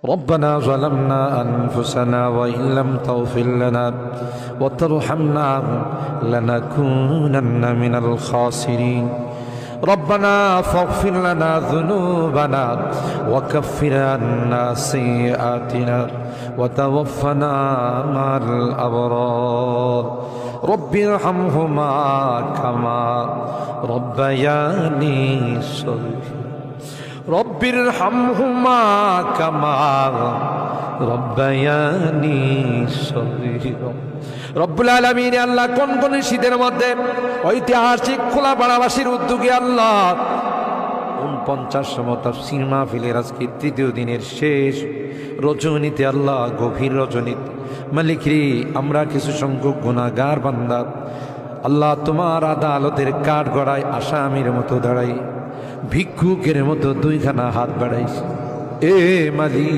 ربنا ظلمنا أنفسنا وإن لم تغفر لنا وترحمنا لنكونن من الخاسرين ربنا فاغفر لنا ذنوبنا وكفر عنا سيئاتنا وتوفنا مع الأبرار رب ارحمهما كما ربياني صغيرا رب ارحمهما كما ربياني صغيرا রব্বুল আলামিন আল্লাহ কোন কোন শীতের মধ্যে ঐতিহাসিক খোলাপাড়াবাসীর উদ্যোগে আল্লাহ 49তম তাফসীর মাহফিলের আজকে তৃতীয় দিনের শেষ রজনীতে আল্লাহ গভীর রজনীতে মালিক রে আমরা কিছু সংখ্যক গুনাহগার বান্দা আল্লাহ তোমার আদালতের কাঠ গড়ায় আসামির মতো দাঁড়াই ভিক্ষুকের মতো দুইখানা হাত বাড়াইছি এ মালিক